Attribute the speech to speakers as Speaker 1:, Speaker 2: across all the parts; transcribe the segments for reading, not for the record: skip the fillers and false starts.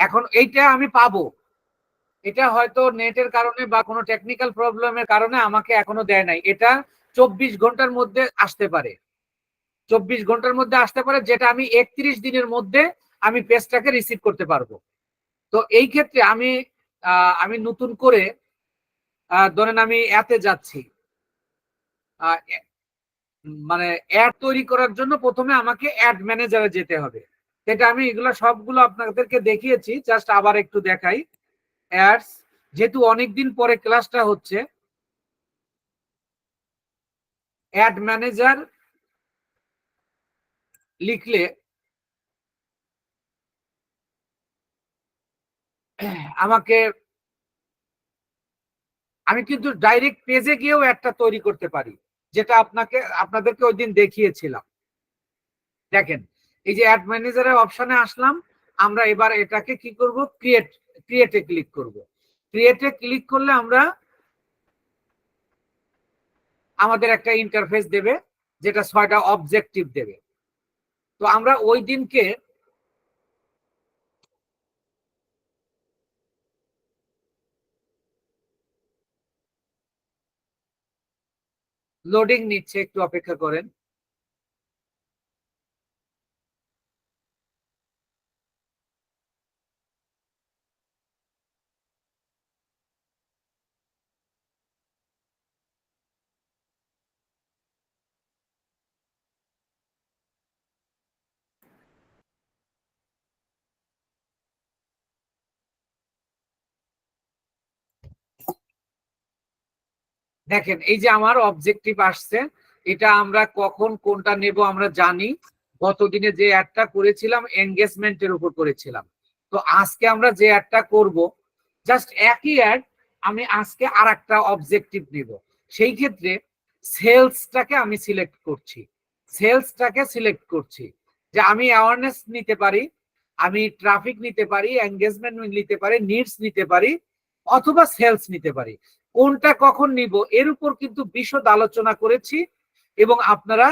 Speaker 1: এখন এইটা আমি পাবো, এটা হয়তো নেটের কারণে বা কোনো টেকনিক্যাল প্রবলেমের কারণে আমাকে এখনো দেয় নাই। এটা 24 ঘন্টার মধ্যে আসতে পারে, 24 ঘন্টার মধ্যে আসতে পারে, যেটা আমি 31 দিনের মধ্যে আমি পেজটাকে রিসিভ করতে পারবো। তো এই ক্ষেত্রে আমি নতুন করে ধরেন আমি অ্যাপে যাচ্ছি, মানে অ্যাড তৈরি করার জন্য প্রথমে আমাকে অ্যাড ম্যানেজারে যেতে হবে। সেটা আমি এগুলো সবগুলো আপনাদেরকে দেখিয়েছি, জাস্ট আবার একটু দেখাই। অ্যাডস, যেহেতু অনেকদিন পরে ক্লাসটা হচ্ছে, অ্যাড ম্যানেজার লিখলে আমাকে, আমি কিন্তু ডাইরেক্ট পেজে গিয়েও একটা তৈরি করতে পারি, যেটা আপনাদেরকে ওই দিন দেখিয়েছিলাম। দেখেন, এই যে অ্যাড ম্যানেজারের অপশনে আসলাম, আমরা এবার এটাকে কি করব, ক্রিয়েটে ক্লিক করব। ক্রিয়েটে ক্লিক করলে আমাদের একটা ইন্টারফেস দেবে, যেটা 6টা অবজেক্টিভ দেবে। তো আমরা ওই দিনকে লোডিং নিচ্ছে, একটু অপেক্ষা করেন। দেখেন, এই যে আমার অবজেক্টিভ আসছে, এটা আমরা কখন কোনটা নেব আমরা জানি। গতদিনে যে অ্যাডটা করেছিলাম এঙ্গেজমেন্টের উপর করেছিলাম, তো আজকে আমরা যে অ্যাডটা করব, জাস্ট একই অ্যাড, আমি আজকে আর একটা অবজেক্টিভ নেব। সেই ক্ষেত্রে সেলসটাকে আমি সিলেক্ট করছি, যে আমি অ্যাওয়ারনেস নিতে পারি, আমি ট্রাফিক নিতে পারি, এঙ্গেজমেন্ট নিতে পারি, নিডস নিতে পারি, অথবা সেলস নিতে পারি। কোনটা কখন নিব এর উপর কিন্তু বিশদ আলোচনা করেছি, এবং আপনারা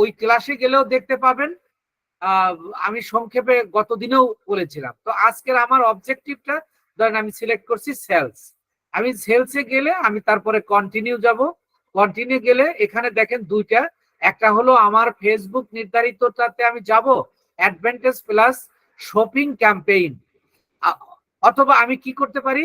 Speaker 1: ওই ক্লাসে গেলেও দেখতে পাবেন। আহ, আমি সংক্ষেপে গতদিনেও বলেছিলাম। তো আজকের আমার অবজেক্টিভটা, ধরেন আমি সিলেক্ট করছি সেলস। আমি সেলসে গেলে আমি তারপরে কন্টিনিউ যাব। কন্টিনিউ গেলে এখানে দেখেন দুইটা, একটা হলো আমার ফেসবুক নির্ধারিতটাতে আমি যাব, অ্যাডভান্টেজ প্লাস শপিং ক্যাম্পেইন, অথবা আমি কি করতে পারি,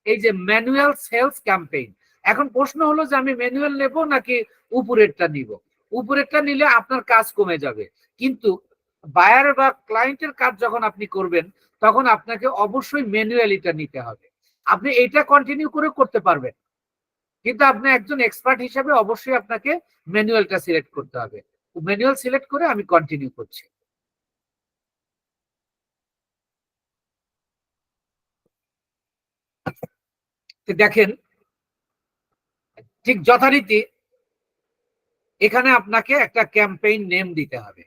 Speaker 1: এই যে ম্যানুয়াল সেলস ক্যাম্পেইন। এখন প্রশ্ন হলো যে আমি ম্যানুয়াল নেব নাকি উপরেরটা নিব। উপরেরটা নিলে আপনার কাজ কমে যাবে, কিন্তু বায়ার বা ক্লায়েন্টের কাজ যখন আপনি করবেন, তখন আপনাকে অবশ্যই ম্যানুয়ালিটা নিতে হবে। আপনি এইটা কন্টিনিউ করে করতে পারবেন, কিন্তু আপনি একজন এক্সপার্ট হিসেবে অবশ্যই আপনাকে ম্যানুয়ালটা সিলেক্ট করতে হবে। ম্যানুয়াল সিলেক্ট করে আমি কন্টিনিউ করছি। দেখেন, ঠিক যথারীতি এখানে আপনাকে একটা ক্যাম্পেইন নেম দিতে হবে।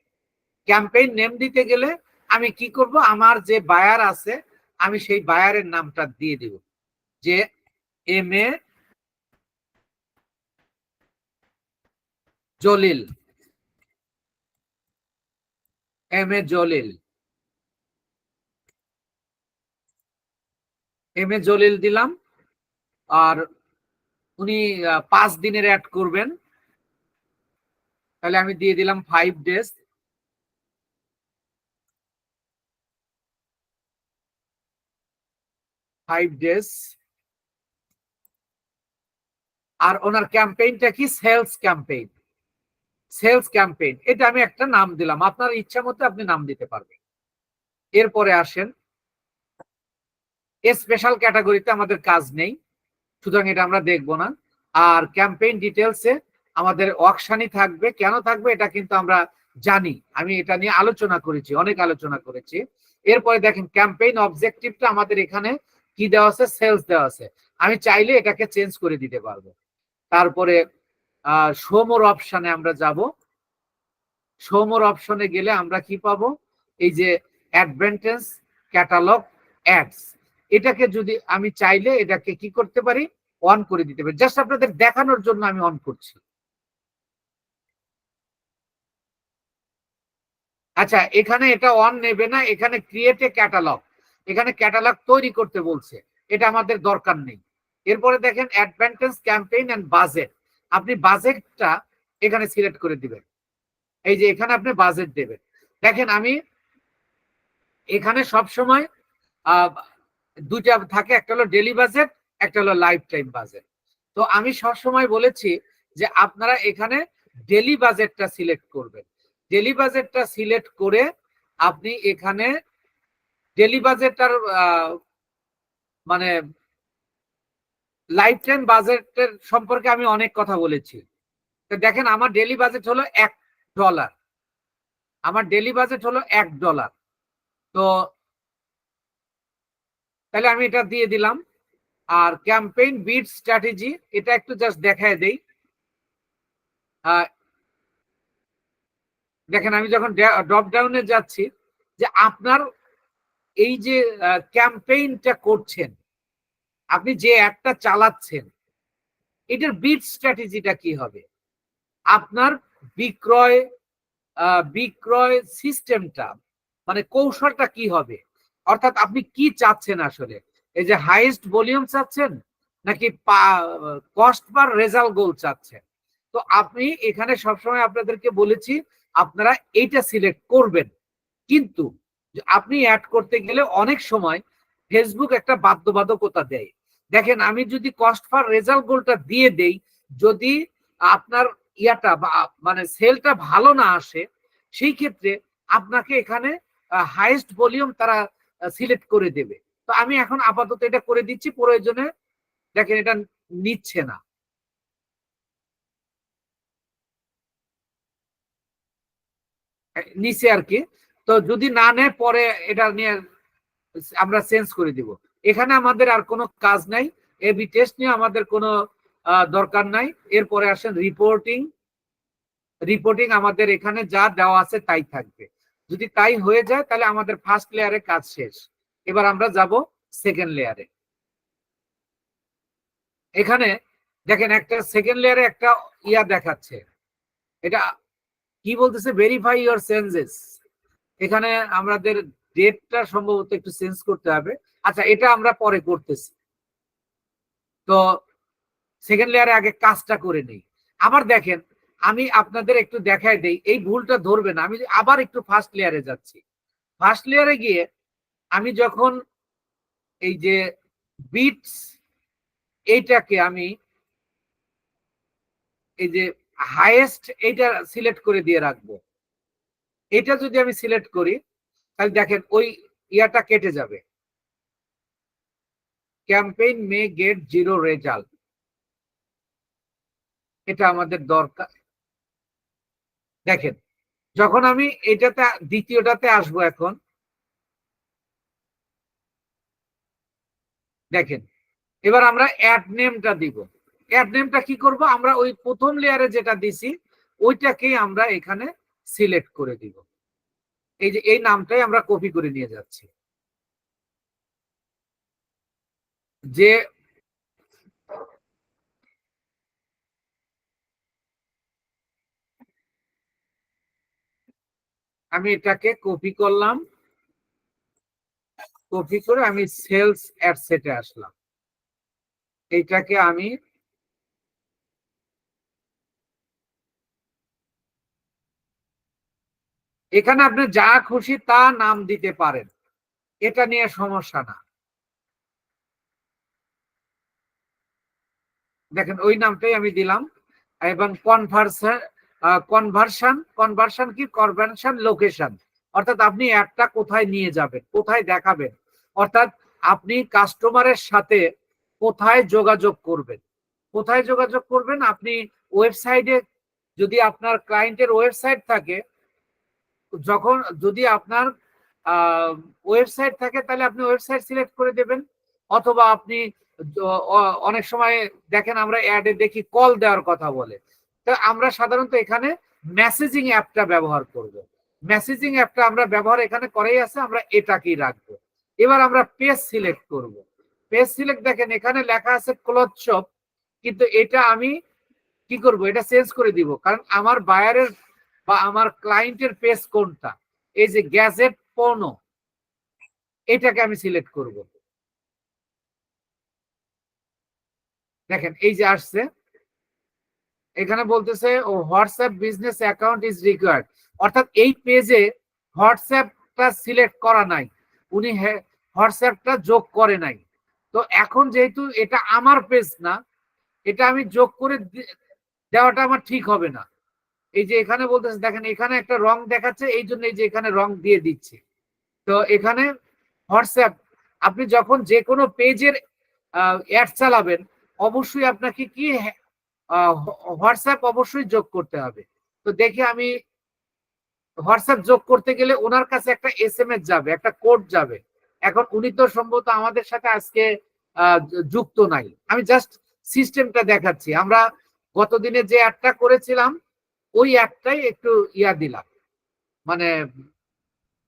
Speaker 1: ক্যাম্পেইন নেম দিতে গেলে আমি কি করব, আমার যে বায়ার আছে আমি সেই বায়ারের নামটা দিয়ে দেব, যে M A Jalil, M A Jalil, M A Jalil দিলাম। আর উনি 5 দিনের অ্যাড করবেন, তাহলে আমি দিয়ে দিলাম 5 ডেজ। 5 ডেজ। আর ওনার ক্যাম্পেইনটা কি, সেলস ক্যাম্পেইন। এটা আমি একটা নাম দিলাম, আপনার ইচ্ছা মতো আপনি নাম দিতে পারবেন। এরপরে আসেন, স্পেশাল ক্যাটাগরিতে আমাদের কাজ নেই, সুতরাং এটা আমরা দেখব না। আর ক্যাম্পেইন ডিটেলসে আমাদের অকশানই থাকবে, কেন থাকবে এটা কিন্তু আমরা জানি, আমি এটা নিয়ে আলোচনা করেছি, অনেক আলোচনা করেছি। এরপরে দেখেন ক্যাম্পেইন অবজেক্টিভটা আমাদের এখানে কি দেওয়া আছে, সেলস দেওয়া আছে। আমি চাইলে এটাকে চেঞ্জ করে দিতে পারবো। তারপরে শো মোর অপশনে আমরা যাব। শো মোর অপশনে গেলে আমরা কি পাবো, এই যে অ্যাডভান্টেজ ক্যাটালগ অ্যাডস, এটাকে যদি আমি চাইলে এটাকে কি করতে পারি, অন করে দিতে পারি। জাস্ট আপনাদের দেখানোর জন্য আমি অন করছি। আচ্ছা, এখানে এটা অন নেবে না, এখানে ক্রিয়েট এ ক্যাটালগ, এখানে ক্যাটালগ তৈরি করতে বলছে, এটা আমাদের দরকার নেই। এরপরে দেখেন অ্যাডভান্টেজ ক্যাম্পেইন এন্ড বাজেট, আপনি বাজেটটা এখানে সিলেক্ট করে দিবেন। এই যে এখানে আপনি বাজেট দেবেন। দেখেন আমি এখানে সব সময় দুইটা থাকে, একটা হলো ডেইলি বাজেট, একটা হলো লাইফ টাইম বাজেট। তো আমি সব সময় বলেছি যে আপনারা এখানে ডেইলি বাজেটটা সিলেক্ট করবেন। ডেইলি বাজেটটা সিলেক্ট করে আপনি এখানে ডেইলি বাজেটটার মানে লাইফ টাইম বাজেটের সম্পর্কে আমি অনেক কথা বলেছি। তো দেখেন আমার ডেইলি বাজেট হলো $1, আমার ডেইলি বাজেট হলো $1। তো তাহলে আমি এটা দিয়ে দিলাম। আর ক্যাম্পেইন বিট স্ট্র্যাটেজি, এটা একটু জাস্ট দেখায় দেই। দেখেন আমি যখন ড্রপ ডাউনে যাচ্ছি, যে আপনার এই যে ক্যাম্পেইনটা করছেন, আপনি যে অ্যাডটা চালাচ্ছেন, এটার বিট স্ট্র্যাটেজিটা কি হবে, আপনার বিক্রয় বিক্রয় সিস্টেমটা মানে কৌশলটা কি হবে, অর্থাৎ আপনি কি চাচ্ছেন আসলে, এই যে হাইয়েস্ট ভলিউম চাচ্ছেন নাকি কস্ট পার রেজাল্ট গোল চাচ্ছেন। তো আপনি এখানে সবসময় আপনাদেরকে বলেছি আপনারা এইটা সিলেক্ট করবেন, কিন্তু আপনি অ্যাড করতে গেলে অনেক সময় ফেসবুক একটা বাধ্যবাধকতা দেয়। দেখেন আমি যদি কস্ট পার রেজাল্ট গোলটা দিয়ে দেই, যদি আপনার ইয়াটা মানে সেলটা ভালো না আসে, সেই ক্ষেত্রে আপনাকে এখানে হাইয়েস্ট ভলিউম তারা সিলেক্ট করে দেবে। তো আমি এখন আপাতত এটা করে দিচ্ছি, প্রয়োজনে দেখেন এটা নিচ্ছে না, নিচে আর কি। তো যদি না নেয় পরে এটা নিয়ে আমরা চেঞ্জ করে দিব। এখানে আমাদের আর কোনো কাজ নাই, এবি টেস্ট নিয়ে আমাদের কোনো দরকার নাই। এরপরে আসেন রিপোর্টিং। রিপোর্টিং আমাদের এখানে যা দেওয়া আছে তাই থাকবে। যদি তাই হয়ে যায় তাহলে আমাদের ফার্স্ট লেয়ারে কাজ শেষ। এবার আমরা যাব সেকেন্ড লেয়ারে। এখানে দেখেন একটা সেকেন্ড লেয়ারে একটা ইয়া দেখাচ্ছে, এটা কি বলতেছে, ভেরিফাই ইউর চেঞ্জেস। এখানে আমাদের ডেটটা সম্ভবত একটু চেঞ্জ করতে হবে। আচ্ছা এটা আমরা পরে করতেছি। তো সেকেন্ড লেয়ারে আগে কাজটা করে নেই। আবার দেখেন আমি আপনাদের একটু দেখায় দেই, এই ভুলটা ধরবে না। আমি আবার একটু ফার্স্ট লেয়ারে যাচ্ছি। ফার্স্ট লেয়ারে গিয়ে আমি যখন এই যে বিটস, এইটাকে আমি এই যে হাইয়েস্ট এইটা সিলেক্ট করে দিয়ে রাখবো। এটা যদি আমি সিলেক্ট করি তাহলে দেখেন ওই ইয়াটা কেটে যাবে, ক্যাম্পেইন মে গেট 0 রেজাল্ট। এটা আমাদের দরকার। দেখেন যখন আমি এটাতে দ্বিতীয়টাতে আসবো, এখন দেখেন এবার আমরা অ্যাড নেমটা দিব। অ্যাড নেমটা কি করব, আমরা ওই প্রথম লেয়ারে যেটা দিছি ওইটাকেই আমরা এখানে সিলেক্ট করে দিব। এই যে এই নামটাই আমরা কপি করে নিয়ে যাচ্ছি। যে আমি এটাকে কপি করলাম, কপি করে আমি সেলস অ্যাড সেটে আসলাম। এইটাকে আমি এখানে আপনি যা খুশি তা নাম দিতে পারেন, এটা নিয়ে সমস্যা না। দেখেন ওই নামটাই আমি দিলাম। এবং কনভার্সন, কনভার্সন কি, কনভার্সন লোকেশন, অর্থাৎ আপনি একটা কোথায় নিয়ে যাবেন, কোথায় দেখাবেন, অর্থাৎ আপনি কাস্টমারের সাথে কোথায় যোগাযোগ করবেন। কোথায় যোগাযোগ করবেন, আপনি ওয়েবসাইটে, যদি আপনার ক্লায়েন্টের ওয়েবসাইট থাকে, যখন যদি আপনার ওয়েবসাইট থাকে তাহলে আপনি ওয়েবসাইট সিলেক্ট করে দেবেন। অথবা আপনি অনেক সময় দেখেন আমরা অ্যাডে দেখি কল দেওয়ার কথা বলে, তো আমরা সাধারণত এখানে মেসেজিং অ্যাপটা ব্যবহার করব। মেসেজিং অ্যাপটা আমরা ব্যবহার এখানে করেই আছে, আমরা এটাকেই রাখবো। এবার আমরা পেজ সিলেক্ট করব। পেজ সিলেক্ট দেখেন এখানে লেখা আছে ক্লথ শপ, কিন্তু এটা আমি কি করব, এটা চেঞ্জ করে দিব, কারণ আমার বায়ারের বা আমার ক্লায়েন্টের পেজ কোনটা, এই যে গ্যাজেট পণ্য, এটাকে আমি সিলেক্ট করব। দেখেন এই যে আসছে, এখানে বলতেছে ও WhatsApp business account is required, অর্থাৎ এই পেজে হোয়াটসঅ্যাপটা সিলেক্ট করা নাই, উনি হোয়াটসঅ্যাপটা যোগ করে নাই। তো এখন যেহেতু এটা আমার পেজ না, এটা আমি যোগ করে দেওয়াটা আমার ঠিক হবে না। এই যে এখানে বলতেছে দেখেন এখানে একটা রং দেখাচ্ছে, এই জন্য এই যে এখানে রং দিয়ে দিচ্ছে। তো এখানে হোয়াটসঅ্যাপ, আপনি যখন যে কোনো পেজের অ্যাড চালাবেন অবশ্যই আপনাকে কি হোয়াটসঅ্যাপ অবশ্যই যোগ করতে হবে। তো দেখি আমি হোয়াটসঅ্যাপ যোগ করতে গেলে ওনার কাছে একটা এসএমএস যাবে, একটা কোড যাবে। এখন উনি তো সম্ভবত আমাদের সাথে আজকে যুক্ত নাই, আমি জাস্ট সিস্টেমটা দেখাচ্ছি। আমরা গতদিনে যে অ্যাডটা করেছিলাম ওই অ্যাডটাই একটু ইয়া দিলাম, মানে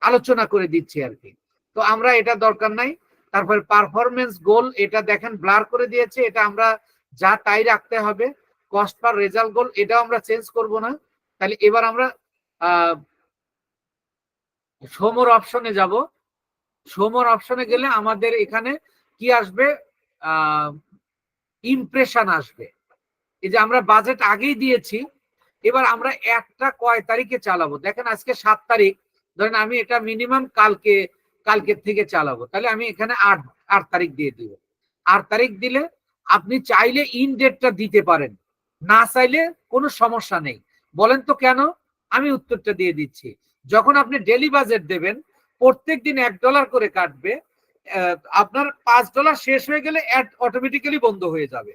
Speaker 1: আলোচনা করে দিচ্ছি আর কি। তো আমরা এটা দরকার নাই। তারপর পারফরমেন্স গোল, এটা দেখেন ব্লার করে দিয়েছে, এটা আমরা যা তাই রাখতে হবে। কস্ট পার রেজাল্ট গোল, এটাও আমরা চেঞ্জ করব না। তাহলে এবার আমরা শোমোর অপশনে যাব। শোমোর অপশনে গেলে আমাদের এখানে কি আসবে, ইমপ্রেশন আসবে। এই যে আমরা বাজেট আগেই দিয়েছি, এবার আমরা একটা কয় তারিখে চালাবো, দেখেন আজকে 7 তারিখ, ধরেন আমি এটা মিনিমাম কালকের থেকে চালাবো, তাহলে আমি এখানে 8 তারিখ দিয়ে দিব। 8 তারিখ দিলে আপনি চাইলে ইন ডেটটা দিতে পারেন, না চাইলে কোনো সমস্যা নেই। বলেন তো কেন, আমি উত্তরটা দিয়ে দিচ্ছি। যখন আপনি ডেলি বাজেট দেবেন প্রত্যেক দিন $1 করে কাটবে, আপনার $5 শেষ হয়ে গেলে অ্যাড অটোমেটিক্যালি বন্ধ হয়ে যাবে।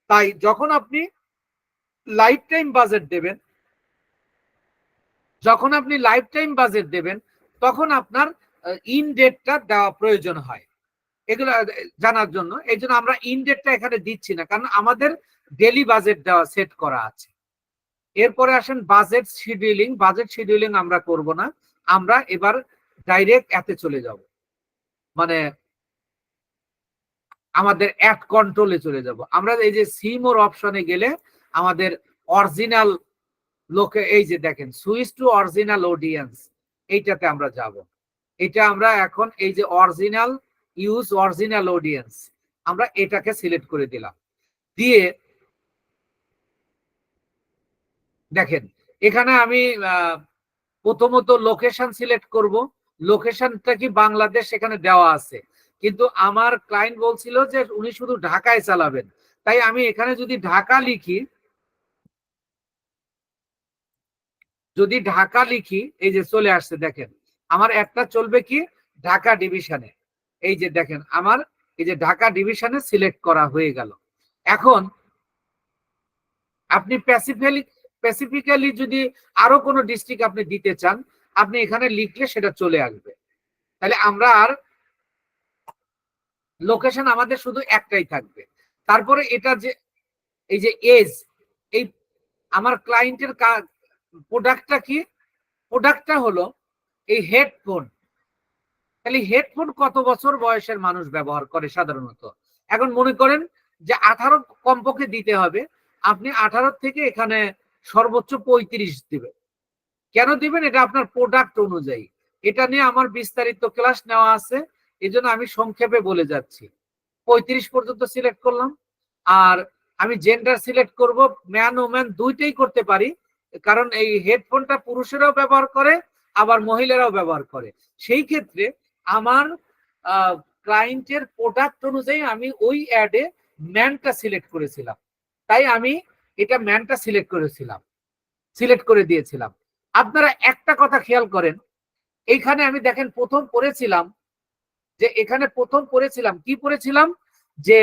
Speaker 1: তাই যখন আপনি লাইফ টাইম বাজেট দেবেন, যখন আপনি লাইফ টাইম বাজেট দেবেন তখন আপনার ইন ডেটটা দেওয়া প্রয়োজন হয়, এগুলো জানার জন্য। এই জন্য আমরা ইন ডেটটা এখানে দিচ্ছি না, কারণ আমাদের ডেলি বাজেট দেওয়া সেট করা আছে। এরপরে আসেন বাজেট শিডিউলিং। বাজেট শিডিউলিং আমরা করব না, আমরা এবার ডাইরেক্ট এতে চলে যাব, মানে আমাদের অ্যাড কন্ট্রোলে চলে যাব। আমরা এই যে সিমোর অপশনে গেলে আমাদের অরিজিনাল লোকে, এই যে দেখেন সুইচ টু অরিজিনাল অডিয়েন্স, এইটাতে আমরা যাব। এটা আমরা এখন এই যে অরিজিনাল ইউজ অরিজিনাল অডিয়েন্স, আমরা এটাকে সিলেক্ট করে দিলাম। দিয়ে দেখেন এখানে আমি প্রথমত লোকেশন সিলেক্ট করব। লোকেশনটা কি বাংলাদেশ এখানে দেওয়া আছে, কিন্তু আমার ক্লায়েন্ট বলছিল যে উনি শুধু ঢাকায় চালাবেন, তাই আমি এখানে যদি ঢাকা লিখি, যদি ঢাকা লিখি এই যে চলে আসছে, দেখেন আমার একটা চলবে কি ঢাকা ডিভিশনে। এই যে দেখেন আমার এই যে ঢাকা ডিভিশনে সিলেক্ট করা হয়ে গেল। এখন আপনি স্পেসিফিক্যালি যদি আরো কোনো ডিস্ট্রিক্ট আপনি দিতে চান, আপনি এখানে লিখলে সেটা চলে আসবে। তাহলে আমরা আর লোকেশন আমাদের শুধু একটাই থাকবে। তারপরে এটা যে এই যে এজ, এই আমার ক্লায়েন্টের প্রোডাক্টটা কি, প্রোডাক্টটা হলো এই হেডফোন। তাহলে হেডফোন কত বছর বয়সের মানুষ ব্যবহার করে সাধারণত। এখন মনে করেন যে 18 কমপক্ষে দিতে হবে, আপনি 18 থেকে এখানে সর্বোচ্চ 35 দিবেন। কেন দিবেন, এটা আপনার প্রোডাক্ট অনুযায়ী। এটা নিয়ে আমার বিস্তারিত ক্লাস নেওয়া আছে, এই জন্য আমি সংক্ষেপে বলে যাচ্ছি। 35 পর্যন্ত সিলেক্ট করলাম। আর আমি জেন্ডার সিলেক্ট করব, ম্যান ওম্যান দুইটাই করতে পারি, কারণ এই হেডফোনটা পুরুষেরাও ব্যবহার করে আবার মহিলারাও ব্যবহার করে। সেই ক্ষেত্রে আমার ক্লায়েন্টের প্রোডাক্ট অনুযায়ী আমি ওই অ্যাডে ম্যানটা সিলেক্ট করেছিলাম, তাই আমি এটা ম্যানটা সিলেক্ট করে দিয়েছিলাম। আপনারা একটা কথা খেয়াল করেন, এইখানে আমি দেখেন প্রথম পড়েছিলাম কি পড়েছিলাম, যে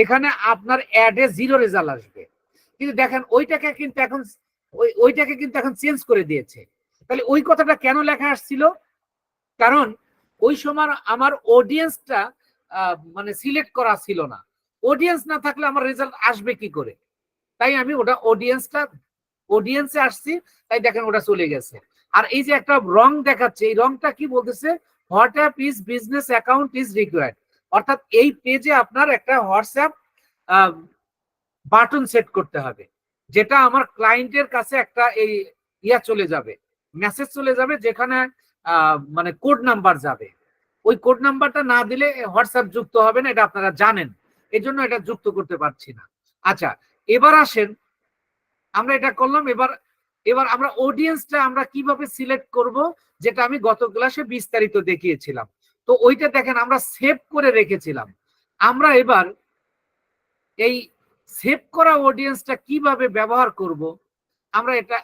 Speaker 1: এখানে আপনার অ্যাডে 0 রেজাল্ট আসবে, কিন্তু দেখেন ওইটাকে কিন্তু এখন চেঞ্জ করে দিয়েছে। তাহলে ওই কথাটা কেন লেখা আসছিল, কারণ ওই সময় আমার অডিয়েন্সটা মানে সিলেক্ট করা ছিল না। অডিয়েন্স না থাকলে আমার রেজাল্ট আসবে কি করে, তাই আমি ওটা অডিয়েন্সে আসছি, তাই দেখেন ওটা চলে গেছে। আর এই যে একটা রং দেখাচ্ছে, এই রংটা কি বলতেছে, WhatsApp is business account is required, অর্থাৎ এই পেজে আপনার একটা হোয়াটসঅ্যাপ বাটন সেট করতে হবে, যেটা আমার ক্লায়েন্টের কাছে একটা এই চলে যাবে, মেসেজ চলে যাবে, যেখানে মানে কোড নাম্বার যাবে। ওই কোড নাম্বারটা না দিলে হোয়াটসঅ্যাপ যুক্ত হবে না, এটা আপনারা জানেন, এই জন্য এটা যুক্ত করতে পারছি না। আচ্ছা, এবার আসেন, আমরা এটা করলাম। এবার এবার আমরা অডিয়েন্সটা আমরা কিভাবে সিলেক্ট করব, যেটা আমি গত ক্লাসে বিস্তারিত দেখিয়েছিলাম। তো ওইটা দেখেন আমরা সেভ করে রেখেছিলাম। আমরা এবার এই সেভ করা অডিয়েন্সটা কিভাবে ব্যবহার করব, আমরা এটা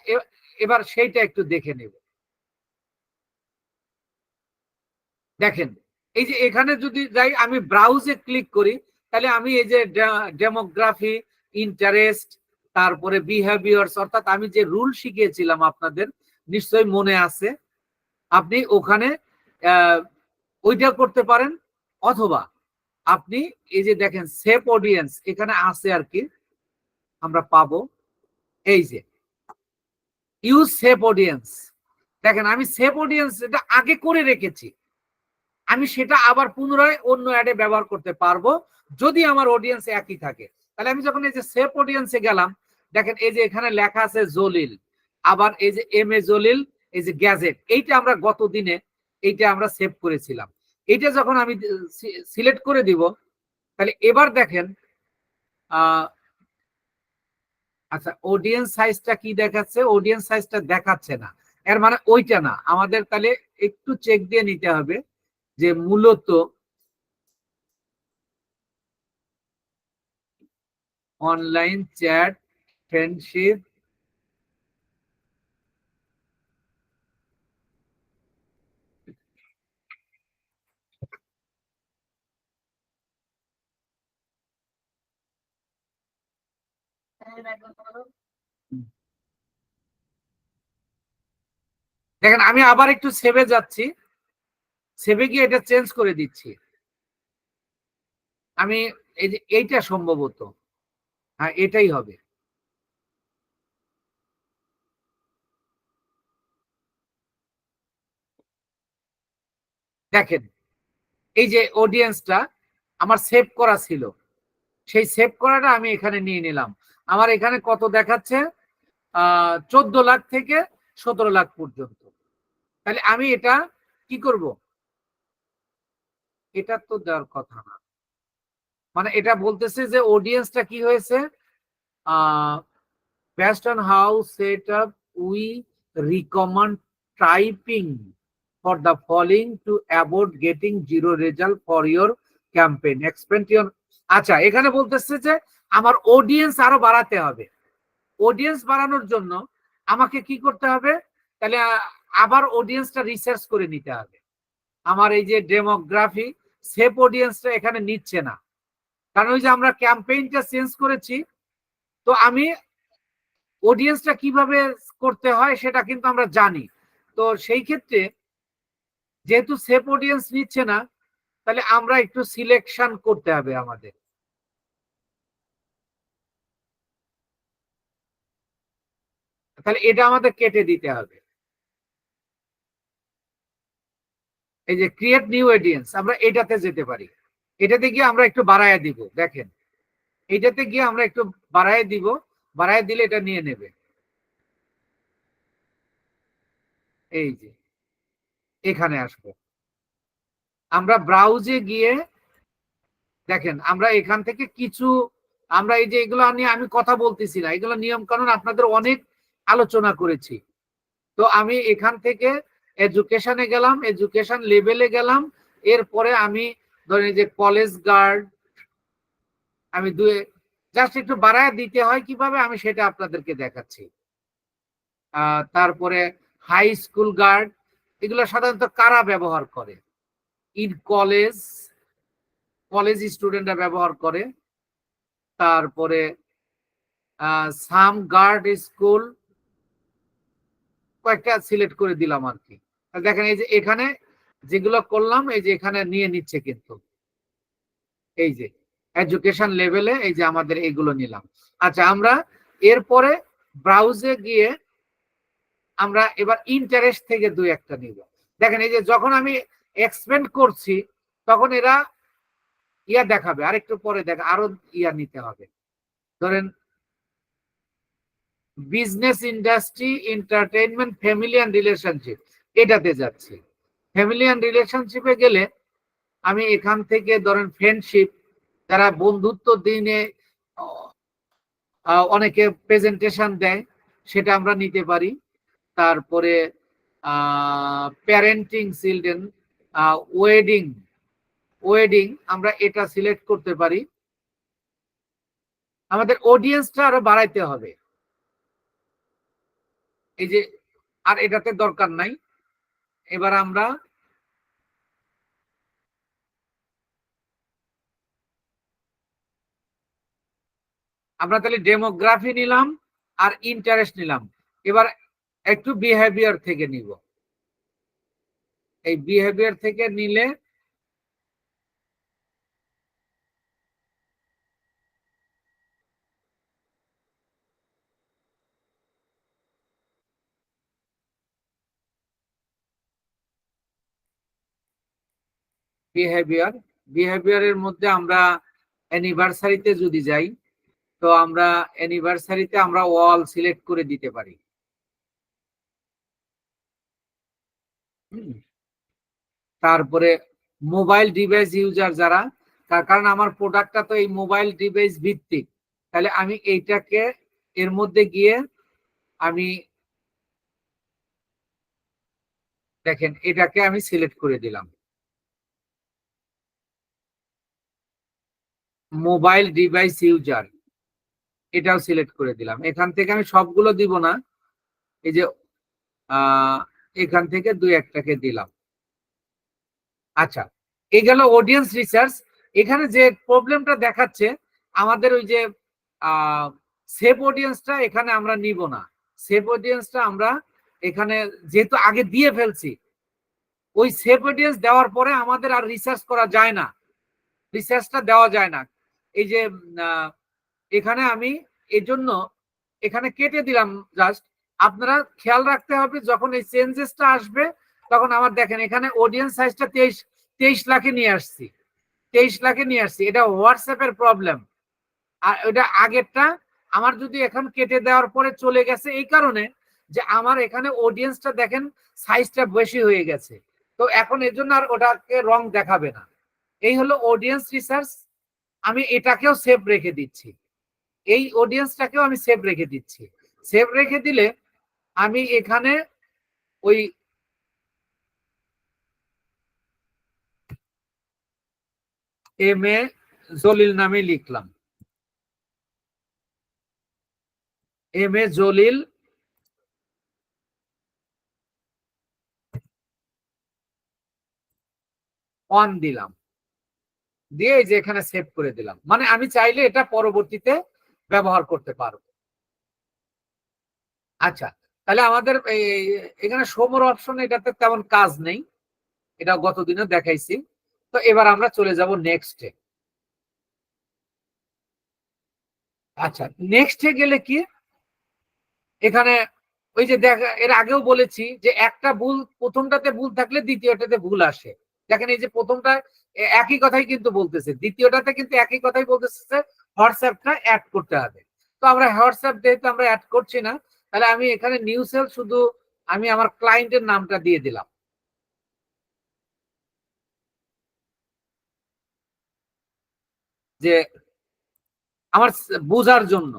Speaker 1: এবার সেইটা একটু দেখে নেব। দেখেন, এই যে এখানে যদি যাই, আমি ব্রাউজে ক্লিক করি, তাহলে আমি এই যে ডেমোগ্রাফি, ইন্টারেস্ট, তারপরে বিহেভিয়ার্স, অর্থাৎ আমি যে রুল শিখিয়েছিলাম আপনাদের নিশ্চয়ই মনে আছে, আপনি ওখানে ওইটা করতে পারেন। অথবা আপনি এই যে দেখেন সেভ অডিয়েন্স এখানে আছে আর কি, আমরা পাবো এই যে ইউজ সেভ অডিয়েন্স। দেখেন আমি সেভ অডিয়েন্স এটা আগে করে রেখেছি, আমি সেটা আবার পুনরায় অন্য অ্যাডে ব্যবহার করতে পারবো যদি আমার অডিয়েন্স একই থাকে। তাহলে আমি যখন এই যে সেভ অডিয়েন্সে গেলাম, দেখেন এই যে এখানে লেখা আছে জলিল, আবার এই যে এম এ জলিল, এই যে গ্যাজেট, এইটা আমরা গত দিনে এইটা আমরা সেভ করেছিলাম। এইটা যখন আমি সিলেক্ট করে দিব, তাহলে এবার দেখেন আচ্ছা অডিয়েন্স সাইজটা কি দেখাচ্ছে, অডিয়েন্স সাইজটা দেখাচ্ছে না, এর মানে ওইটা না। আমাদের তাহলে একটু চেক দিয়ে নিতে হবে যে মূলত অনলাইন চ্যাট ফ্রেন্ডশিপ দেখেন আমি আবার একটু সেভে যাচ্ছি, সেভে গিয়ে এটা চেঞ্জ করে দিচ্ছি। আমি এই যে এইটা সম্ভবত, হ্যাঁ এটাই হবে। দেখেন এই যে অডিয়েন্সটা আমার সেভ করা ছিল, সেই সেভ করাটা আমি এখানে নিয়ে নিলাম। আমার এখানে কত দেখাচ্ছে, 14 লাখ থেকে 17 লাখ পর্যন্ত। তাহলে আমি এটা কি করব, এটা তো দেওয়ার কথা না, মানে এটা বলতেছে যে অডিয়েন্সটা কি হয়েছে, based on how set up we recommend typing for the following to avoid getting zero result for your campaign expand your। আচ্ছা এখানে বলতেছে যে আমার অডিয়েন্স আরো বাড়াতে হবে। অডিয়েন্স বাড়ানোর জন্য আমাকে কি করতে হবে, তাহলে আবার অডিয়েন্সটা রিসার্চ করে নিতে হবে। আমার এই যে ডেমোগ্রাফি সেভ অডিয়েন্সটা এখানে নিচ্ছে না, কারণ ওই যে আমরা ক্যাম্পেইনটা চেঞ্জ করেছি। তো আমি অডিয়েন্সটা কিভাবে করতে হয় সেটা কিন্তু আমরা জানি। তো সেই ক্ষেত্রে যেহেতু সেভ অডিয়েন্স নিচ্ছে না, তাহলে আমরা একটু সিলেকশন করতে হবে আমাদের। তাহলে এটা আমাদের কেটে দিতে হবে। এই যে ক্রিয়েট নিউ অডিয়েন্স, আমরা এটাতে যেতে পারি, এটাতে গিয়ে আমরা একটু বাড়ায় দিব। দেখেন এইটাতে গিয়ে আমরা একটু বাড়ায় দিব, বাড়ায় দিলে এটা নিয়ে নেবে। এই যে এখানে আসবো, আমরা ব্রাউজে গিয়ে দেখেন আমরা এখান থেকে কিছু, আমরা এই যে এগুলো নিয়ে আমি কথা বলতেছি না, এগুলো নিয়ম কানুন আপনাদের অনেক আলোচনা করেছি। তো আমি এখান থেকে এডুকেশনে গেলাম, এডুকেশন লেভেলে গেলাম, এরপরে আমি ধরেন যে কলেজ গার্ড, আমি জাস্ট একটু বাড়ায় দিতে হয় কিভাবে আমি সেটা আপনাদেরকে দেখাচ্ছি। তারপরে হাই স্কুল গার্ড, এগুলো সাধারণত কারা ব্যবহার করে, ইন কলেজ, কলেজ স্টুডেন্টরা ব্যবহার করে। তারপরে সাম গার্ড স্কুল, কয়েকটা সিলেক্ট করে দিলাম আর কি। দেখেন এই যে এখানে যেগুলো করলাম এই যে এখানে নিয়ে নিচ্ছে কিন্তু, এই যে এডুকেশন লেভেলে এই যে আমাদের এইগুলো নিলাম। আচ্ছা আমরা এরপরে ব্রাউজে গিয়ে আমরা এবার ইন্টারেস্ট থেকে দুই একটা নিব। দেখেন এই যে যখন আমি এক্সপেন্ড করছি তখন এরা ইয়া দেখাবে, আরেকটু পরে দেখা আরো ইয়া নিতে হবে। ধরেন business, industry, entertainment, family and relationship, এটাতে যাচ্ছি। ফ্যামিলি অ্যান্ড রিলেশনশিপে গেলে আমি এখান থেকে ধরেন ফ্রেন্ডশিপ, যারা বন্ধুত্ব দিনে অনেকে প্রেজেন্টেশন দেয়, সেটা আমরা নিতে পারি। তারপরে প্যারেন্টিং চিলড্রেন, ওয়েডিং, ওয়েডিং আমরা এটা সিলেক্ট করতে পারি। আমাদের অডিয়েন্সটা আরো বাড়াইতে হবে। এই যে আর এটাতে দরকার নাই। এবার আমরা তাহলে ডেমোগ্রাফি নিলাম আর ইন্টারেস্ট নিলাম। এবার একটু বিহেভিয়ার থেকে নিব। এই বিহেভিয়ার থেকে নিলে বিহেভিয়ার, বিহেভিয়ারের মধ্যে আমরা অ্যানিভার্সারিতে যদি যাই, তো আমরা অ্যানিভার্সারিতে আমরা ওয়াল সিলেক্ট করে দিতে পারি। তারপরে মোবাইল ডিভাইস ইউজার যারা, কারণ আমার প্রোডাক্টটা তো এই মোবাইল ডিভাইস ভিত্তিক, তাহলে আমি এইটাকে এর মধ্যে গিয়ে আমি দেখেন এটাকে আমি সিলেক্ট করে দিলাম, মোবাইল ডিভাইস ইউজার, এটাও সিলেক্ট করে দিলাম। এখান থেকে আমি সবগুলো দিব না, এই যে এখান থেকে দুই একটাকে দিলাম। আচ্ছা, এই গেল অডিয়েন্স রিসার্চ। এখানে যে প্রবলেমটা দেখাচ্ছে আমাদের ওই যে সেভ অডিয়েন্সটা এখানে আমরা নিব না। সেভ অডিয়েন্সটা আমরা এখানে যেহেতু আগে দিয়ে ফেলছি, ওই সেভ অডিয়েন্স দেওয়ার পরে আমাদের আর রিসার্চ করা যায় না, রিসার্চটা দেওয়া যায় না। এই যে এখানে আমি এই জন্য এখানে কেটে দিলাম জাস্ট। আপনারা খেয়াল রাখতে হবে যখন এই চেঞ্জেসটা আসবে, তখন আমার দেখেন এখানে অডিয়েন্স সাইজটা 23 লাখে নিয়ে আসছি, 23 লাখে নিয়ে আসছি। এটা হোয়াটসঅ্যাপের প্রবলেম। আর ওটা আগেরটা আমার যদি এখন কেটে দেওয়ার পরে চলে গেছে এই কারণে যে আমার এখানে অডিয়েন্সটা দেখেন সাইজটা বেশি হয়ে গেছে, তো এখন এর জন্য আর ওটাকে রং দেখাবে না। এই হলো অডিয়েন্স রিসার্চ। আমি এটাকেও সেভ রেখে দিচ্ছি, এই অডিয়েন্সটাকেও আমি সেভ রেখে দিচ্ছি। সেভ রেখে দিলে আমি এখানে ওই এম এ জলিল নামে লিখলাম, এম এ জলিল অন দিলাম, দিয়ে এই যে এখানে সেভ করে দিলাম। মানে আমি চাইলে এটা পরবর্তীতে ব্যবহার করতে পারবো। আচ্ছা, তাহলে আমাদের এখানে শোমোর অপশন, এটাতে তেমন কাজ নেই, এটা গতদিনও দেখাইছি। তো এবার আমরা চলে যাব নেক্সটে। আচ্ছা, নেক্সটে গেলে কি এখানে ওই যে দেখা, এর আগেও বলেছি যে একটা ভুল, প্রথমটাতে ভুল থাকলে দ্বিতীয়টাতে ভুল আসে। দেখেন এই যে প্রথমটা একই কথাই কিন্তু বলতেছে, দ্বিতীয়টাতে কিন্তু একই কথাই বলতেছে, হোয়াটসঅ্যাপটা অ্যাড করতে হবে। তো আমরা হোয়াটসঅ্যাপ যেহেতু আমরা অ্যাড করছি না, তাহলে আমি এখানে নিউ সেল শুধু আমি আমার ক্লায়েন্টের নামটা দিয়ে দিলাম, যে আমার বোঝার জন্য।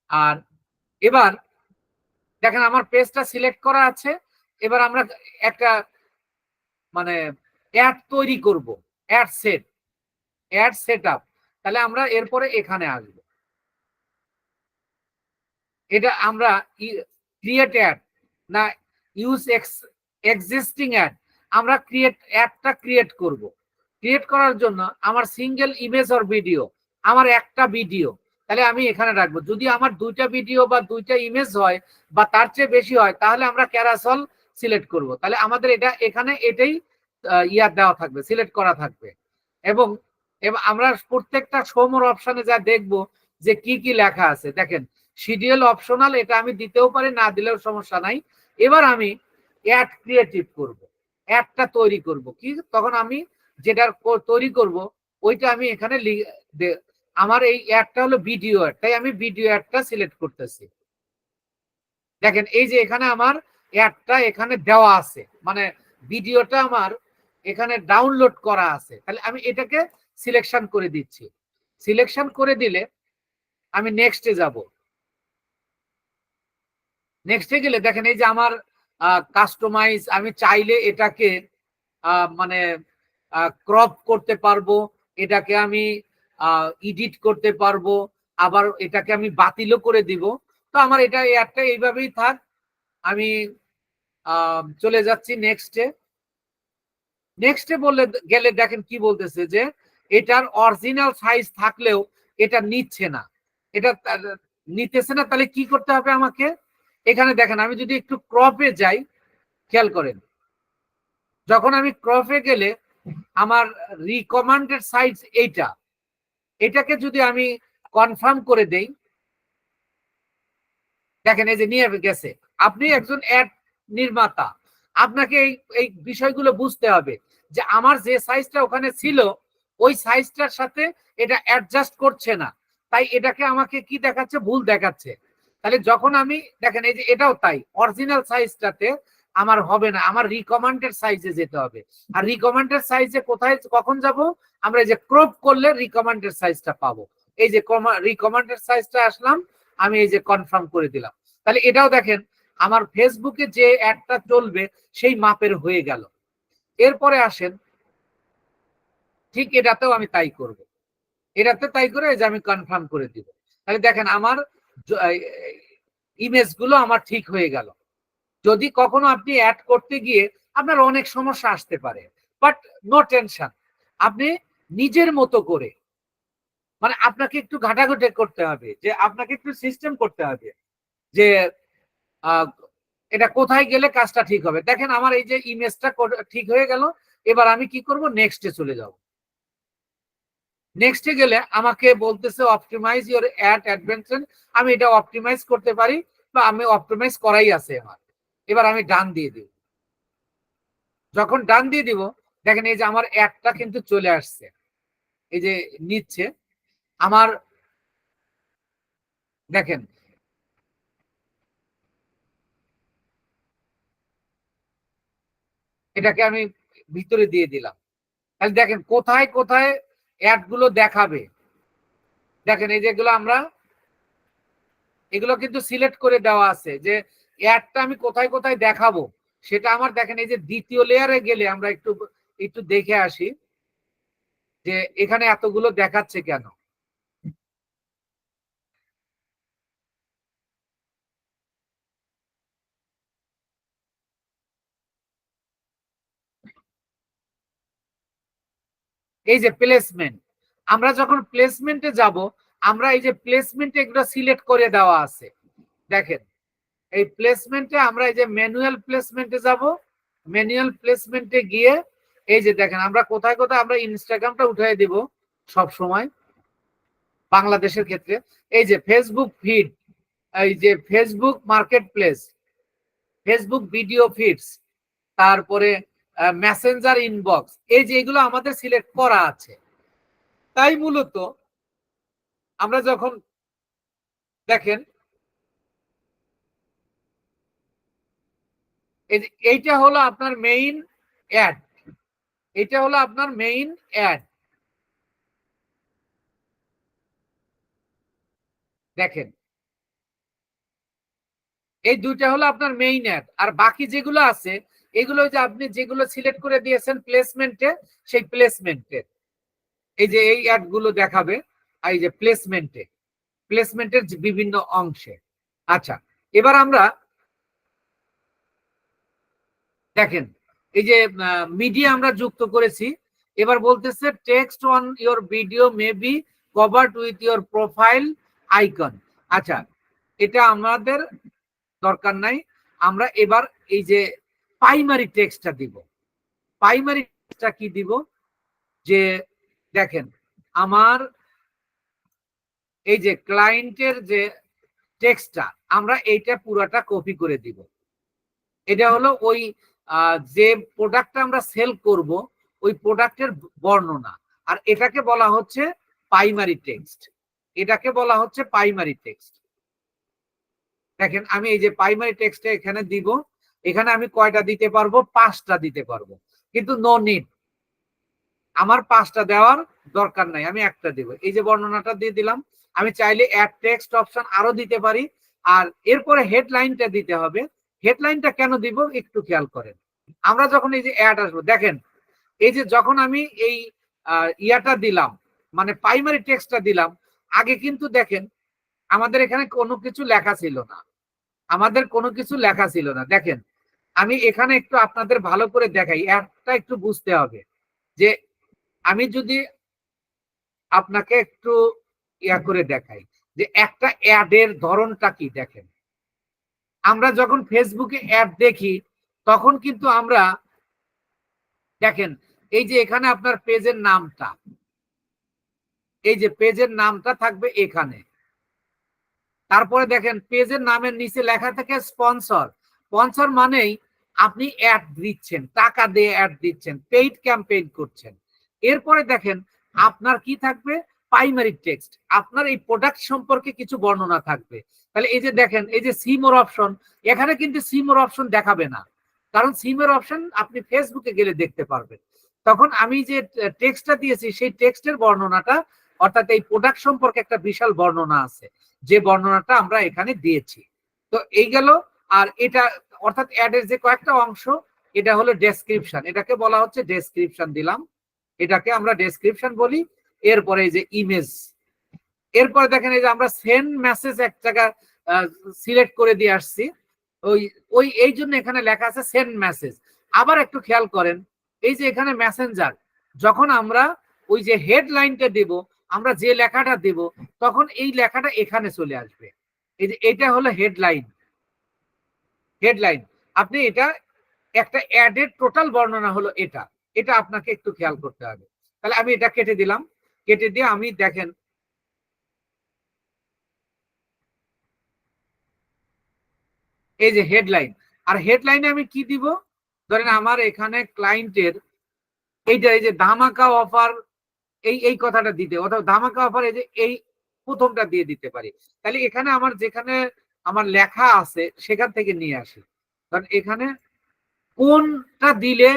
Speaker 1: আর এবার দেখেন আমার পেজটা সিলেক্ট করা আছে। এবার আমরা একটা মানে অ্যাড তৈরি করব, ad set, ad set up. তাহলে আমরা এরপরে এখানে আসবো, এটা আমরা ক্রিয়েট অ্যাড না ইউজ এক্সিস্টিং অ্যাড, আমরা ক্রিয়েট অ্যাডটা ক্রিয়েট করব। ক্রিয়েট করার জন্য আমার সিঙ্গেল ইমেজ অর ভিডিও, আমার একটা ভিডিও, তাহলে আমি এখানে রাখবো। যদি আমার দুইটা ভিডিও বা দুইটা ইমেজ হয় বা তার চেয়ে বেশি হয়, তাহলে আমরা ক্যারাসল সিলেক্ট করব। তাহলে আমাদের এটা এখানে এটাই ইয়া দেওয়া থাকবে, সিলেক্ট করা থাকবে। এবং আমরা প্রত্যেকটা শোমোর অপশনে যা দেখবো যে কি কি লেখা আছে। দেখেন শিডিউল অপশনাল, এটা আমি দিতেও পারি, না দিলেও সমস্যা নাই। এবার আমি অ্যাড ক্রিয়েটিভ করব, অ্যাডটা তৈরি করব। কি তখন আমি যেটা তৈরি করব ওইটা আমি এখানে আমার এই অ্যাডটা হলো ভিডিও অ্যাড, তাই আমি ভিডিও অ্যাডটা সিলেক্ট করতেছি। দেখেন এই যে এখানে আমার অ্যাডটা এখানে দেওয়া আছে, মানে ভিডিওটা আমার এখানে ডাউনলোড করা আছে। তাহলে আমি এটাকে সিলেকশন করে দিচ্ছি। সিলেকশন করে দিলে আমি নেক্সটে যাব। নেক্সটে গেলে দেখেন এই যে আমার কাস্টমাইজ, আমি চাইলে এটাকে মানে ক্রপ করতে পারবো, এটাকে আমি এডিট করতে পারবো, আবার এটাকে আমি বাতিলও করে দিব। তো আমার এটা অ্যাডটা এইভাবেই থাক। আমি চলে যাচ্ছি নেক্সটে। নেক্সটে বললে গেলে দেখেন কি বলতেছে যে এটার অরিজিনাল সাইজ থাকলেও এটা নিচ্ছে না, এটা নিতেছে না। তাহলে কি করতে হবে আমাকে? এখানে দেখেন আমি যদি একটু ক্রপে যাই, খেয়াল করেন, যখন আমি ক্রপে গেলে আমার রিকমান্ডেড সাইজ এইটা, এটাকে যদি আমি কনফার্ম করে দেই, দেখেন এই যে নিয়ে গেছে। আপনি একজন অ্যাড নির্মাতা, আপনাকে এই বিষয়গুলো বুঝতে হবে যে আমার যে সাইজটা ওখানে ছিল ওই সাইজটার সাথে এটা অ্যাডজাস্ট করছে না, তাই এটাকে আমাকে কি দেখাচ্ছে? ভুল দেখাচ্ছে। তাহলে যখন আমি দেখেন এই যে এটাও তাই, অরিজিনাল সাইজটাতে আমার হবে না, আমার রিকমান্ডেড সাইজে যেতে হবে। আর রিকমান্ডেড সাইজে কোথায় কখন যাব? আমরা এই যে ক্রপ করলে রিকমান্ডেড সাইজটা পাবো। এই যে রিকমান্ডেড সাইজটা আসলাম, আমি এই যে কনফার্ম করে দিলাম। তাহলে এটাও দেখেন আমার ফেসবুকে যে অ্যাডটা চলবে সেই মাপের হয়ে গেল। এরপরে আসেন, ঠিক এটাতেও আমি তাই করব। এটাতে তাই করে যে আমি কনফার্ম করে দিব। তাহলে দেখেন আমার ইমেজগুলো আমার ঠিক হয়ে গেল। যদি কখনো আপনি অ্যাড করতে গিয়ে আপনার অনেক সমস্যা আসতে পারে, বাট নো টেনশন, আপনি নিজের মতো করে, মানে আপনাকে একটু ঘাটাঘাটি করতে হবে, যে আপনাকে একটু সিস্টেম করতে হবে যে এটা কোথায় গেলে কাজটা ঠিক হবে। দেখেন আমার এই যে ইমেজটা ঠিক হয়ে গেল। এবার আমি কি করব? নেক্সটে চলে যাব। নেক্সটে গেলে আমাকে বলতেছে অপটিমাইজ ইওর অ্যাড অ্যাডভেন্সার। আমি এটা অপটিমাইজ করতে পারি, বা আমি অপটিমাইজ করাই আছে আমার। এবার আমি ডান দিয়ে দিব। যখন ডান দিয়ে দিব, দেখেন এই যে আমার অ্যাডটা কিন্তু চলে আসছে, এই যে নিচ্ছে আমার, দেখেন এটাকে আমি ভিতরে দিয়ে দিলাম। তাহলে দেখেন কোথায় কোথায় অ্যাড গুলো দেখাবে। দেখেন এই যেগুলো আমরা, এগুলো কিন্তু সিলেক্ট করে দেওয়া আছে যে অ্যাডটা আমি কোথায় কোথায় দেখাবো সেটা আমার। দেখেন এই যে দ্বিতীয় লেয়ারে গেলে আমরা একটু একটু দেখে আসি যে এখানে এতগুলো দেখাচ্ছে কেন। এই যে প্লেসমেন্ট, আমরা যখন প্লেসমেন্টে যাব, আমরা এই যে প্লেসমেন্টে এগুলো সিলেক্ট করে দেওয়া আছে। দেখেন এই প্লেসমেন্টে আমরা এই যে ম্যানুয়াল প্লেসমেন্টে যাব। ম্যানুয়াল প্লেসমেন্টে গিয়ে এই যে দেখেন আমরা কোথায় কোথায় আমরা ইনস্টাগ্রামটা উঠিয়ে দিব সব সময় বাংলাদেশের ক্ষেত্রে। এই যে ফেসবুক ফিড, এই যে Facebook market place, Facebook video feeds, তারপরে মেসেঞ্জার ইনবক্স, এই যে এগুলো আমাদের সিলেক্ট করা আছে। তাই মূলত আমরা যখন দেখেন এইটা হলো আপনার মেইন অ্যাড, এটা হলো আপনার মেইন অ্যাড। দেখেন এই দুইটা হলো আপনার মেইন অ্যাড, আর বাকি যেগুলো আছে এগুলো যে আপনি যেগুলো সিলেক্ট করে দিয়েছেন প্লেসমেন্টে, সেই প্লেসমেন্টে এই যে এই অ্যাড গুলো দেখাবে। এই যে প্লেসমেন্টে, প্লেসমেন্টের বিভিন্ন অংশে। আচ্ছা, এবার আমরা দেখেন এই যে মিডিয়া আমরা যুক্ত করেছি। এবার বলতেছে text on your video may be covered with your profile icon. আচ্ছা, এটা আমাদের দরকার নাই। আমরা এবার এই যে প্রাইমারি টেক্সটটা দিব। প্রাইমারি টেক্সটটা কি দিব? যে দেখেন আমার এই যে ক্লায়েন্টের যে টেক্সটটা, আমরা এইটা পুরাটা কপি করে দিব। এটা হলো ওই যে প্রোডাক্টটা আমরা সেল করব ওই প্রোডাক্টের বর্ণনা। আর এটাকে বলা হচ্ছে প্রাইমারি টেক্সট, এটাকে বলা হচ্ছে প্রাইমারি টেক্সট। দেখেন আমি এই যে প্রাইমারি টেক্সটে এখানে দিব, এখানে আমি কয়টা দিতে পারবো? 5টা দিতে পারবো, কিন্তু নো নিড, আমার 5টা দেওয়ার দরকার নাই, আমি একটা দিব। এই যে বর্ণনাটা দিয়ে দিলাম। আমি চাইলে অ্যাড টেক্সট অপশন আরো দিতে পারি। আর এরপরে হেডলাইনটা দিতে হবে। হেডলাইনটা কেন দিব একটু খেয়াল করেন। আমরা যখন এই যে অ্যাড আসবো, দেখেন এই যে যখন আমি এই ইয়াটা দিলাম, মানে প্রাইমারি টেক্সটটা দিলাম, আগে কিন্তু দেখেন আমাদের এখানে কোনো কিছু লেখা ছিল না, আমাদের কোনো কিছু লেখা ছিল না। দেখেন আমি এখানে একটু আপনাদের ভালো করে দেখাই, অ্যাডটা একটু বুঝতে হবে। যে আমি যদি আপনাকে একটু ইয়া করে দেখাই যে একটা অ্যাডের ধরনটা কি। দেখেন আমরা যখন ফেসবুকে অ্যাড দেখি তখন কিন্তু আমরা দেখেন এই যে এখানে আপনার পেজের নামটা, এই যে পেজের নামটা থাকবে এখানে। তারপরে দেখেন পেজের নামের নিচে লেখা থাকে স্পন্সর। স্পন্সর মানেই আপনি অ্যাড দিচ্ছেন, টাকা দিয়ে অ্যাড দিচ্ছেন, পেইড ক্যাম্পেইন করছেন। এরপরে দেখেন আপনার কি থাকবে? প্রাইমারি টেক্সট, আপনার এই প্রোডাক্ট সম্পর্কে কিছু বর্ণনা থাকবে। তাহলে এই যে দেখেন এই যে সিমোর অপশন, এখানে কিন্তু সিমোর অপশন দেখাবে না, কারণ সিমের অপশন আপনি ফেসবুকে গেলে দেখতে পারবেন। তখন আমি যে টেক্সটটা দিয়েছি সেই টেক্সটের বর্ণনাটা, অর্থাৎ এই প্রোডাক্ট সম্পর্কে একটা বিশাল বর্ণনা আছে, যে বর্ণনাটা আমরা এখানে দিয়েছি। তো এই গেল। আর এটা অর্থাৎ অ্যাডের যে কয়েকটা অংশ, এটা হলো ডেসক্রিপশন, এটাকে বলা হচ্ছে ডেসক্রিপশন দিলাম, এটাকে আমরা ডেসক্রিপশন বলি। এরপরে এই যে ইমেজ, এরপরে দেখেন এই যে আমরা সেন্ড মেসেজ এক জায়গা সিলেক্ট করে দিয়ে আসছি, ওই ওই এই জন্য এখানে লেখা আছে সেন্ড মেসেজ। আবার একটু খেয়াল করেন এই যে এখানে মেসেঞ্জার, যখন আমরা ওই যে হেডলাইনটা দেব, আমরা যে লেখাটা দেব তখন এই লেখাটা এখানে চলে আসবে। এই যে এটা হলো হেডলাইন। হেডলাইন আপনি এটা একটা অ্যাডের টোটাল বর্ণনা হলো এটা, এটা আপনাকে একটু খেয়াল করতে হবে। তাহলে আমি এটা কেটে দিলাম, কেটে দিয়ে আমি দেখেন এই যে হেডলাইন। আর হেডলাইনে আমি কি দিব? ধরেন আমার এখানে ক্লায়েন্টের এইটা এই যে ধামাকা অফার, এই এই কথাটা দিতে, অথবা ধামাকা অফার এই যে এই প্রথমটা দিয়ে দিতে পারি। তাহলে এখানে আমার যেখানে আমার লেখা আছে সেখান থেকে নিয়ে আসি। কারণ এখানে কোনটা দিলে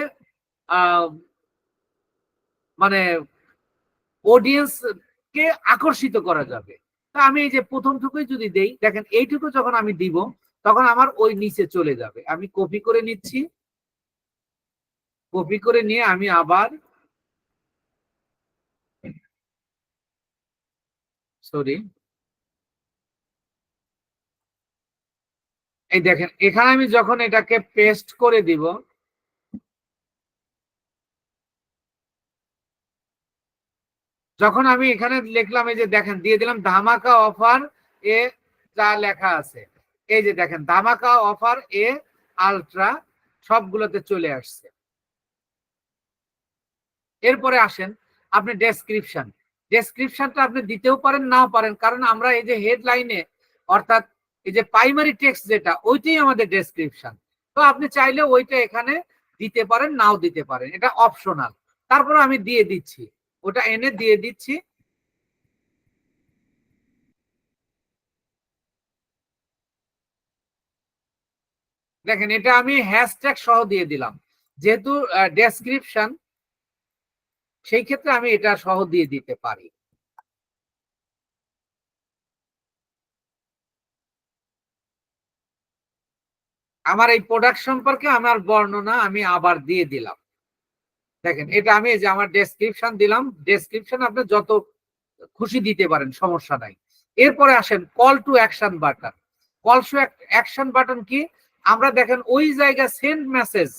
Speaker 1: মানে অডিয়েন্স কে আকর্ষিত করা যাবে। তা আমি এই যে প্রথমটুকুই যদি দেই, দেখেন এইটুকু যখন আমি দিব তখন আমার ওই নিচে চলে যাবে। আমি কপি করে নিচ্ছি, কপি করে নিয়ে আমি আবার সরি এই দেখেন এখানে আমি যখন এটাকে পেস্ট করে দিব, যখন আমি এখানে লিখলাম এই যে দেখেন দিয়ে দিলাম ধামাকা অফার এ, যা লেখা আছে এই যে দেখেন ধামাকা অফার এ আলট্রা সবগুলোতে চলে আসছে। এরপরে আসেন আপনি ডেসক্রিপশন। ডেসক্রিপশনটা আপনি দিতেও পারেন নাও পারেন, কারণ আমরা এই যে হেডলাইনে অর্থাৎ এই যে প্রাইমারি টেক্সট যেটা ওইটাই আমাদের ডেসক্রিপশন। তো আপনি চাইলে ওইটা এখানে দিতে পারেন নাও দিতে পারেন, এটা অপশনাল। তারপরে আমি দিয়ে দিচ্ছি, ওটা এনে দিয়ে দিচ্ছি। দেখেন এটা আমি হ্যাশট্যাগ সহ দিয়ে দিলাম, যেহেতু ডেসক্রিপশন সেই ক্ষেত্রে আমি এটা সহ দিয়ে দিতে পারি। আমার এই প্রোডাক্ট সম্পর্কে আমার বর্ণনা আমি আবার দিয়ে দিলাম। দেখেন এটা আমি এই যে আমার ডেসক্রিপশন দিলাম, ডেসক্রিপশন আপনি যত খুশি দিতে পারেন, সমস্যা নাই। এরপরে আসেন call to action button. Call to action button কি? আমরা দেখেন ওই জায়গায় সেন্ড মেসেজ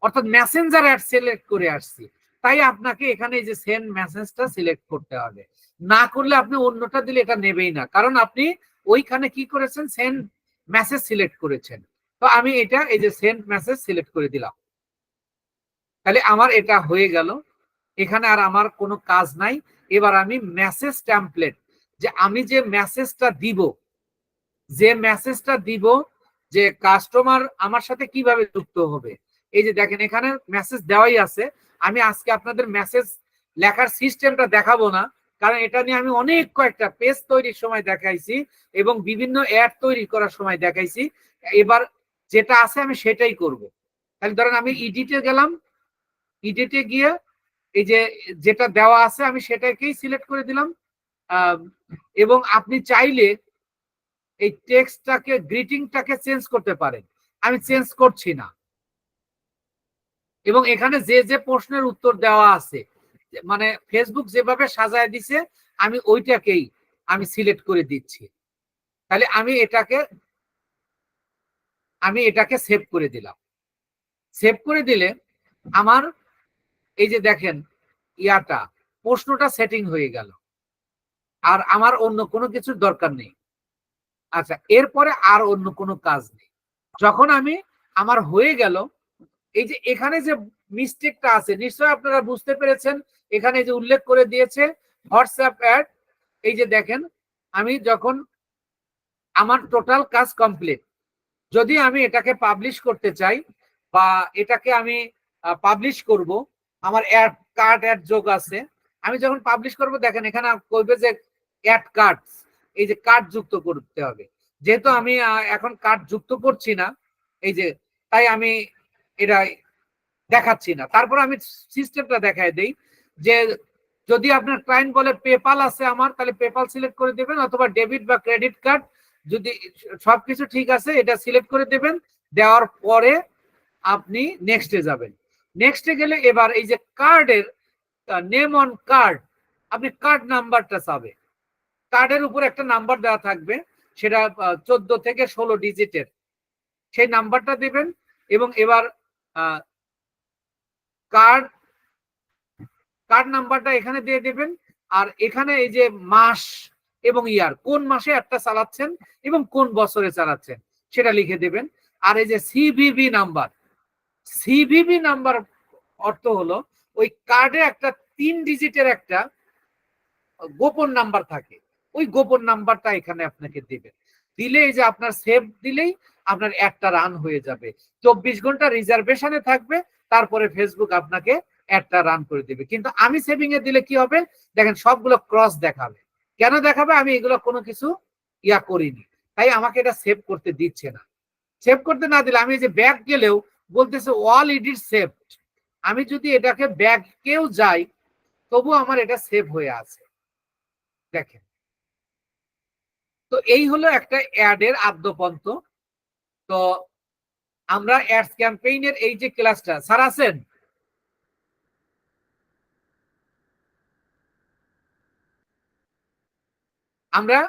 Speaker 1: অর্থাৎ মেসেঞ্জার অ্যাড সিলেক্ট করে আসছি, তাই আপনাকে এখানে এই যে সেন্ড মেসেজটা সিলেক্ট করতে হবে। না করলে আপনি অন্যটা দিলে এটা নেবেই না, কারণ আপনি ওইখানে কি করেছেন? সেন্ড মেসেজ সিলেক্ট করেছেন। তো আমি এটা এই যে সেন্ড মেসেজ সিলেক্ট করে দিলাম। তাহলে আমার এটা হয়ে গেল, এখানে আর আমার কোনো কাজ নাই। এবার আমি মেসেজ টেমপ্লেট, যে আমি যে মেসেজটা দিব, যে মেসেজটা দিব যে কাস্টমার আমার সাথে কিভাবে যুক্ত হবে, এই যে দেখেন এখানে মেসেজ দেওয়াই আছে। আমি আজকে আপনাদের মেসেজ লেখার সিস্টেমটা দেখাবো না, কারণ এটা নিয়ে আমি অনেক কয়েকটা পেজ তৈরির সময় দেখাইছি এবং বিভিন্ন অ্যাড তৈরি করার সময় দেখাইছি। এবার যেটা আছে আমি সেটাই করব। তাহলে ধরেন আমি ইডিটে গেলাম, ইডিটে গিয়ে এই যে যেটা দেওয়া আছে আমি সেটাকেই সিলেক্ট করে দিলাম। এবং আপনি চাইলে এই টেক্সটটাকে, গ্রিটিংটাকে চেঞ্জ করতে পারেন। আমি চেঞ্জ করছি না। এবং এখানে যে যে প্রশ্নের উত্তর দেওয়া আছে, মানে ফেসবুক যেভাবে সাজায় দিছে আমি ওইটাকেই আমি সিলেক্ট করে দিচ্ছি। তাহলে আমি এটাকে সেভ করে দিলাম। সেভ করে দিলে আমার এই যে দেখেন ইয়াটা, প্রশ্নটা সেটিং হয়ে গেল, আর আমার অন্য কোনো কিছুর দরকার নেই। আচ্ছা, এরপরে আর অন্য কোনো কাজ নেই। যখন আমার হয়ে গেল, এই যে এখানে যে মিস্টেকটা আছে নিশ্চয়ই আপনারা বুঝতে পেরেছেন। এখানে যে উল্লেখ করে দিয়েছে হোয়াটসঅ্যাপ অ্যাড, এই যে দেখেন আমি যখন আমার টোটাল কাজ কমপ্লিট, যদি আমি এটাকে পাবলিশ করতে চাই বা এটাকে আমি পাবলিশ করব, আমার অ্যাড কার্ড অ্যাড যোগ আছে, আমি যখন পাবলিশ করব দেখেন এখানে বলবে যে অ্যাড কার্ডস, এই যে কার্ড যুক্ত করতে হবে। যেহেতু আমি এখন কার্ড যুক্ত করছি না, এই যে তাই আমি এটা দেখাচ্ছি না। তারপর আমি সিস্টেমটা দেখায় দেই যে যদি আপনার ক্লায়েন্ট বলে পেপাল আছে আমার, তাহলে পেপাল সিলেক্ট করে দেবেন, অথবা ডেবিট বা ক্রেডিট কার্ড, যদি সবকিছু ঠিক আছে এটা সিলেক্ট করে দেবেন। দেওয়ার পরে আপনি নেক্সটে যাবেন। নেক্সটে গেলে এবার এই যে কার্ডের নেম অন কার্ড, আপনি কার্ড নাম্বারটা চাবেন। কার্ডের উপর একটা নাম্বার দেওয়া থাকবে, সেটা 14 থেকে 16 ডিজিটের, সেই নাম্বারটা দিবেন। এবং এবার কার্ড নাম্বারটা এখানে দিয়ে দেবেন। আর এখানে এই যে মাস এবং ইয়ার, কোন মাসে একটা চালাচ্ছেন এবং কোন বছরে চালাচ্ছেন সেটা লিখে দেবেন। আর এই যে সিভিভি নাম্বার অর্থ হলো ওই কার্ডে একটা 3 ডিজিটের একটা গোপন নাম্বার থাকে, ওই গোপন নাম্বারটা এখানে আপনাকে দিবেন। দিলে এই যে আপনার সেভ দিলেই আপনার একটা রান হয়ে যাবে। 24 ঘন্টা রিজার্ভেশনে থাকবে, তারপরে ফেসবুক আপনাকে একটা রান করে দিবে। কিন্তু আমি সেভিং এ দিলে কি হবে দেখেন, সবগুলো ক্রস দেখাবে। কেন দেখাবে? আমি এগুলো কোনো কিছু ইয়া করিনি, তাই আমাকে এটা সেভ করতে দিচ্ছে না। সেভ করতে না দিলে আমি এই যে ব্যাক গেলেও বলতেছে অল এডিট সেভড। আমি যদি এটাকে ব্যাকেও যাই তবু আমার এটা সেভ হয়ে আছে, দেখেন। তো এই হলো একটা অ্যাডের আদ্যপন্ত। তো আমরা অ্যাডস ক্যাম্পেইনের এই যে ক্লাসটা, স্যার আছেন? আমরা